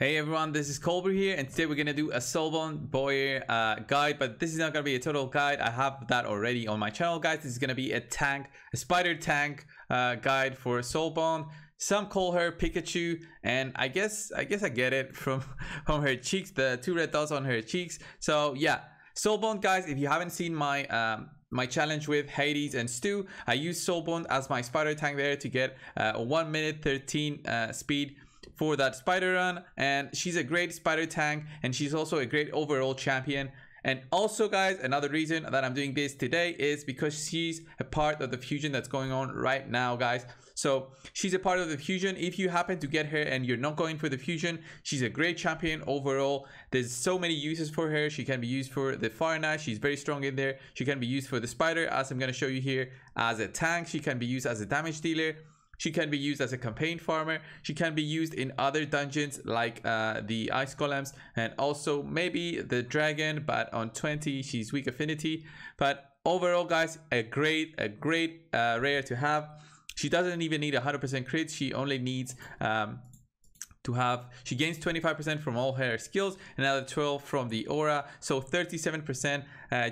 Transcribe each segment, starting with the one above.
Hey everyone, this is Colbert here, and today we're gonna do a Soulbond Boyer guide, but this is not gonna be a total guide. I have that already on my channel, guys. This is gonna be a spider tank guide for Soulbond. Some call her Pikachu, and I guess I get it from her cheeks, the two red dots on her cheeks. So yeah, Soulbond, guys. If you haven't seen my my challenge with Hades and Stu, I used Soulbond as my spider tank there to get a 1 minute 13 speed for that spider run, and she's a great spider tank, and she's also a great overall champion. And also, guys, another reason that I'm doing this today is because she's a part of the fusion that's going on right now, guys. So she's a part of the fusion. If you happen to get her and you're not going for the fusion, she's a great champion overall. There's so many uses for her. She can be used for the Fire Knight. She's very strong in there. She can be used for the spider, as I'm going to show you here, as a tank. She can be used as a damage dealer. She can be used as a campaign farmer. She can be used in other dungeons like the ice golems, and also maybe the dragon, but on 20 she's weak affinity. But overall, guys, a great rare to have. She doesn't even need 100% crit. She only needs she gains 25% from all her skills, another 12 from the aura, so 37%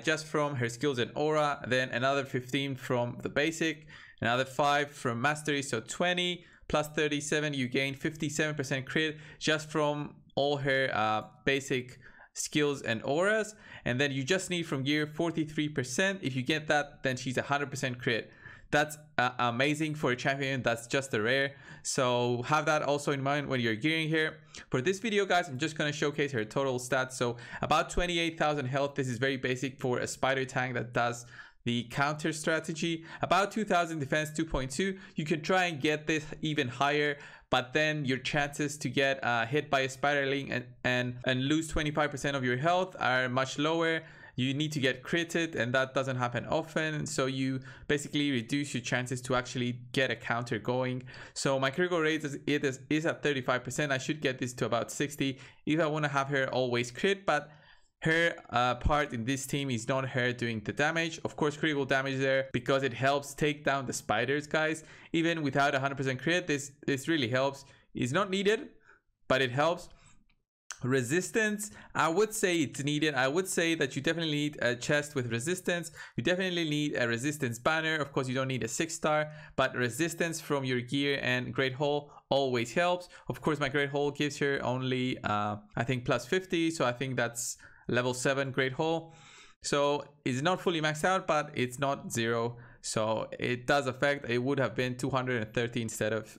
just from her skills and aura, then another 15 from the basic, another 5 from mastery, so 20 plus 37, you gain 57% crit just from all her basic skills and auras. And then you just need from gear 43%. If you get that, then she's 100% crit. That's amazing for a champion that's just a rare, so have that also in mind when you're gearing here. For this video, guys, I'm just going to showcase her total stats. So about 28,000 health. This is very basic for a spider tank that does the counter strategy. About 2,000 defense, 2.2. You can try and get this even higher, but then your chances to get hit by a spiderling and lose 25% of your health are much lower. You need to get critted, and that doesn't happen often, so you basically reduce your chances to actually get a counter going. So my critical rate is at 35%. I should get this to about 60 if I want to have her always crit, but her part in this team is not her doing the damage. Of course, critical damage there because it helps take down the spiders, guys. Even without 100% crit, this really helps. It's not needed, but it helps. Resistance, I would say it's needed. I would say that you definitely need a chest with resistance. You definitely need a resistance banner. Of course, you don't need a 6-star, but resistance from your gear and Great Hole always helps. Of course, my Great Hole gives her only I think plus 50, so I think that's level 7 Great Hole. So it's not fully maxed out, but it's not 0, so it does affect. It would have been 230 instead of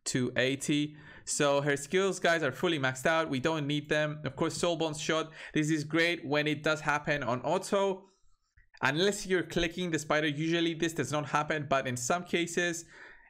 280. So her skills, guys, are fully maxed out. We don't need them. Of course, Soulbond's shot, this is great when it does happen on auto, unless you're clicking the spider. Usually this does not happen, but in some cases,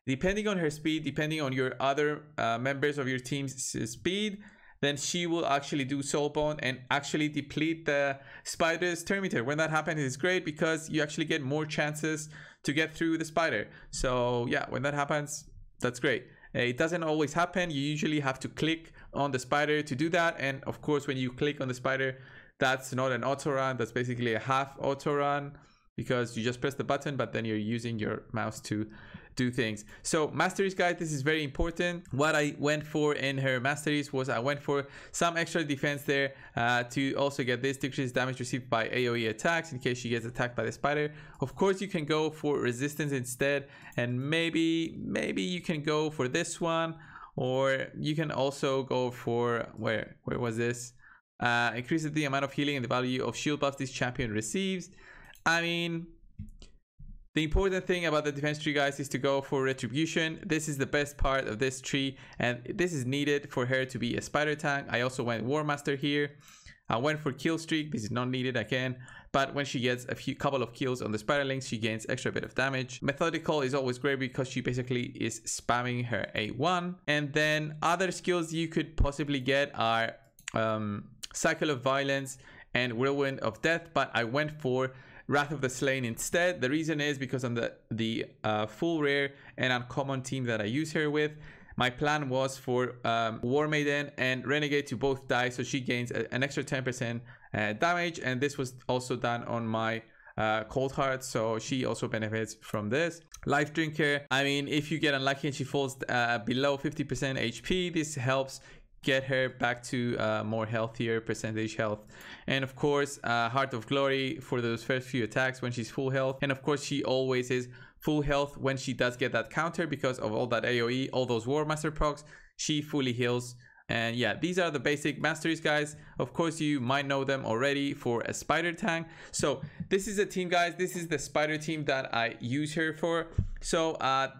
depending on her speed, depending on your other members of your team's speed, then she will actually do Soulbond and actually deplete the spider's turn meter. When that happens, it's great because you actually get more chances to get through the spider. So yeah, when that happens, that's great. It doesn't always happen. You usually have to click on the spider to do that. And of course, when you click on the spider, that's not an auto run. That's basically a half auto run because you just press the button, but then you're using your mouse to do things. So masteries, guys, this is very important. What I went for in her masteries was I went for some extra defense there to also get this decrease damage received by AoE attacks in case she gets attacked by the spider. Of course, you can go for resistance instead, and maybe you can go for this one, or you can also go for where was this? Increases the amount of healing and the value of shield buffs this champion receives. I mean, the important thing about the defense tree, guys, is to go for retribution. This is the best part of this tree, and this is needed for her to be a spider tank. I also went War Master here. I went for kill streak. This is not needed again, but when she gets a couple of kills on the spiderlings, she gains extra bit of damage. Methodical is always great because she basically is spamming her A1. And then other skills you could possibly get are Cycle of Violence and Whirlwind of Death, but I went for Wrath of the Slain instead. The reason is because on the full rare and uncommon team that I use her with, my plan was for War Maiden and Renegade to both die, so she gains an extra 10% damage, and this was also done on my Cold Heart, so she also benefits from this. Life Drinker, I mean, if you get unlucky and she falls below 50% HP, this helps get her back to more healthier percentage health. And of course, Heart of Glory for those first few attacks when she's full health. And of course, she always is full health when she does get that counter because of all that AoE, all those War Master procs, she fully heals. And yeah, these are the basic masteries, guys. Of course, you might know them already for a spider tank. So this is a team, guys. This is the spider team that I use her for. So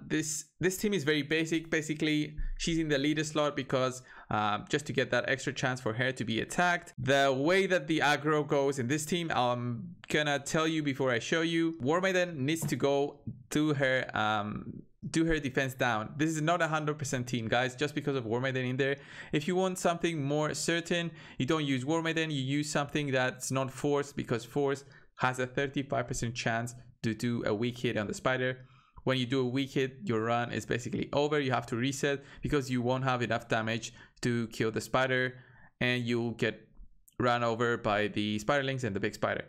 this team is very basic. Basically, she's in the leader slot because just to get that extra chance for her to be attacked. The way that the aggro goes in this team, I'm gonna tell you before I show you. War Maiden needs to go to her do her defense down. This is not a 100% team, guys, just because of War Maiden in there. If you want something more certain, you don't use War Maiden, you use something that's not Force, because Force has a 35% chance to do a weak hit on the spider. When you do a weak hit, your run is basically over. You have to reset because you won't have enough damage to kill the spider, and you'll get run over by the spiderlings and the big spider.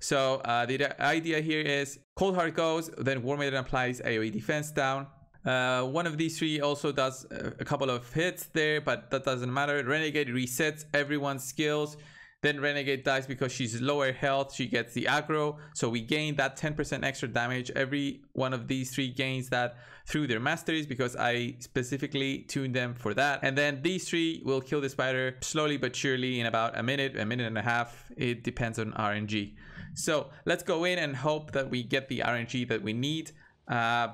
So the idea here is Cold Heart goes, then War Maiden applies AoE defense down. One of these three also does a couple of hits there, but that doesn't matter. Renegade resets everyone's skills. Then Renegade dies because she's lower health. She gets the aggro. So we gain that 10% extra damage. Every one of these three gains that through their masteries because I specifically tuned them for that. And then these three will kill the spider slowly but surely in about a minute and a half. It depends on RNG. So let's go in and hope that we get the RNG that we need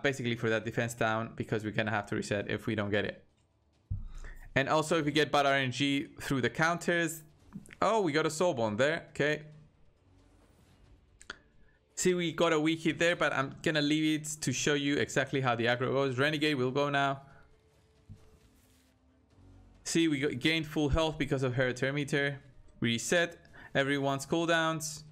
basically for that defense down, because we're gonna have to reset if we don't get it. And also if we get bad RNG through the counters, oh, we got a Soulbond there. Okay. See, we got a weak hit there, but I'm gonna leave it to show you exactly how the aggro goes. Renegade will go now. See, we gained full health because of her turn meter. Reset everyone's cooldowns.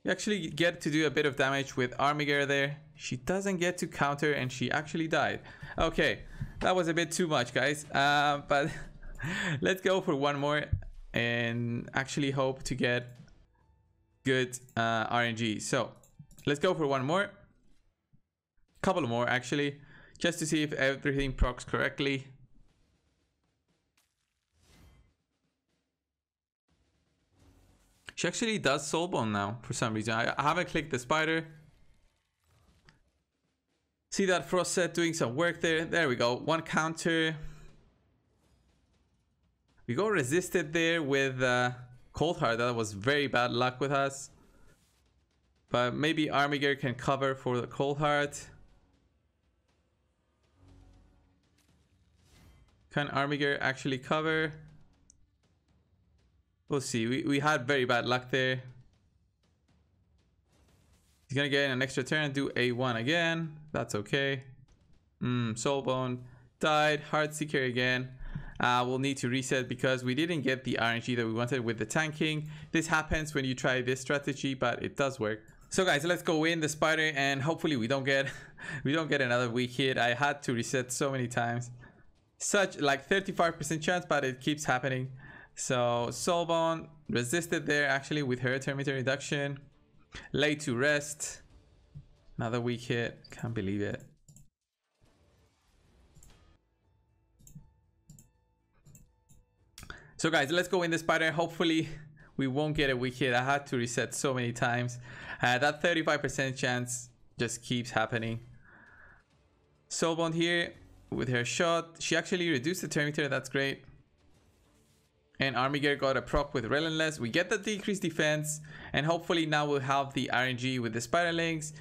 You actually get to do a bit of damage with Armiger there. She doesn't get to counter and she actually died. Okay, that was a bit too much, guys. But let's go for one more and actually hope to get good RNG. So let's go for one more. Couple more actually, just to see if everything procs correctly. She actually does Soulbond now for some reason. I haven't clicked the spider. See that Frost set doing some work there. There we go. One counter. We got resisted there with Cold Heart. That was very bad luck with us. But maybe Armiger can cover for the Cold Heart. Can Armiger actually cover? We'll see. We had very bad luck there. He's gonna get in an extra turn and do A1 again. That's okay. Soulbond died. Heartseeker again. We'll need to reset because we didn't get the RNG that we wanted with the tanking. This happens when you try this strategy, but it does work. So guys, let's go in the spider and hopefully we don't get another weak hit. I had to reset so many times. Such like 35% chance, but it keeps happening. So Soulbond resisted there actually with her turn meter reduction. Lay to rest. Another weak hit. Can't believe it. So guys, let's go in the spider. Hopefully we won't get a weak hit. I had to reset so many times. That 35% chance just keeps happening. Soulbond here with her shot. She actually reduced the turn meter. That's great. And Armiger got a proc with Relentless. We get the decreased defense. And hopefully now we'll have the RNG with the Spiderlings.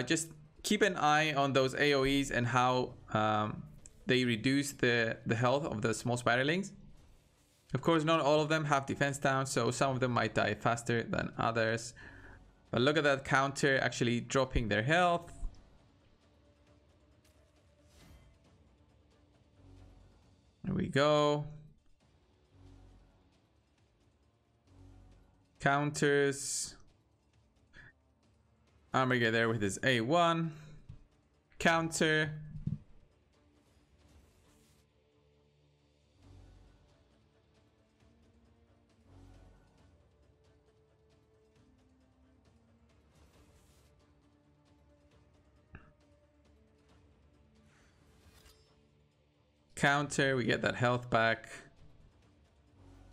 Just keep an eye on those AoEs and how they reduce the health of the small Spiderlings. Of course, not all of them have defense down, so some of them might die faster than others. But look at that counter actually dropping their health. There we go. Counters. Armiger there with his A1. Counter. Counter, we get that health back.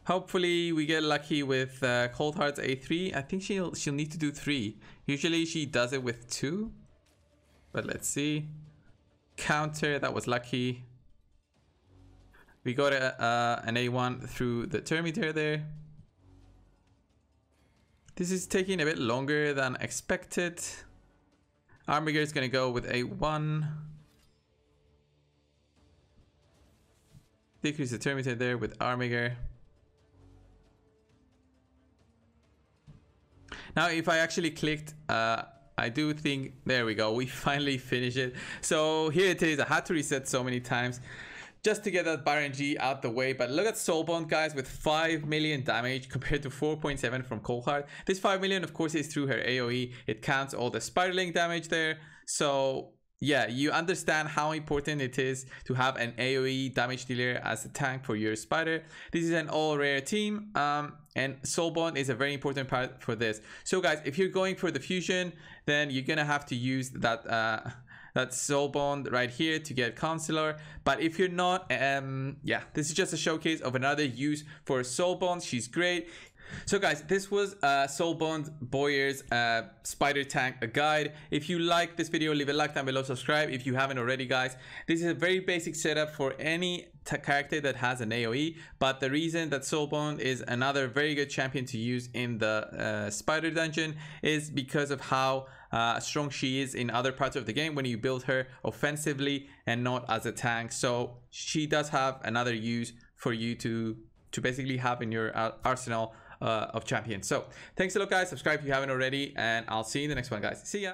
Hopefully we get lucky with Cold Heart's A3. I think she'll need to do 3. Usually she does it with 2. But let's see. Counter, that was lucky. We got an A1 through the Terminator there. This is taking a bit longer than expected. Armiger is going to go with A1. Decrease the Terminator there with Armiger. Now, if I actually clicked, I do think, there we go, we finally finished it. So here it is. I had to reset so many times just to get that Baron G out the way. But look at Soulbond, guys, with 5 million damage compared to 4.7 from Cold Heart. This 5 million, of course, is through her AoE. It counts all the spiraling damage there. So yeah, you understand how important it is to have an AoE damage dealer as a tank for your spider. This is an all rare team, and Soulbond is a very important part for this. So guys, if you're going for the fusion, then you're gonna have to use that that Soulbond right here to get Consular. But if you're not, yeah, this is just a showcase of another use for Soulbond. She's great. So guys, this was Soulbond Boyer's spider tank guide. If you like this video, leave a like down below, subscribe if you haven't already, guys. This is a very basic setup for any character that has an AoE, but the reason that Soulbond is another very good champion to use in the spider dungeon is because of how strong she is in other parts of the game when you build her offensively and not as a tank. So she does have another use for you to basically have in your arsenal of champions. So thanks a lot, guys. Subscribe if you haven't already, and I'll see you in the next one, guys. See ya.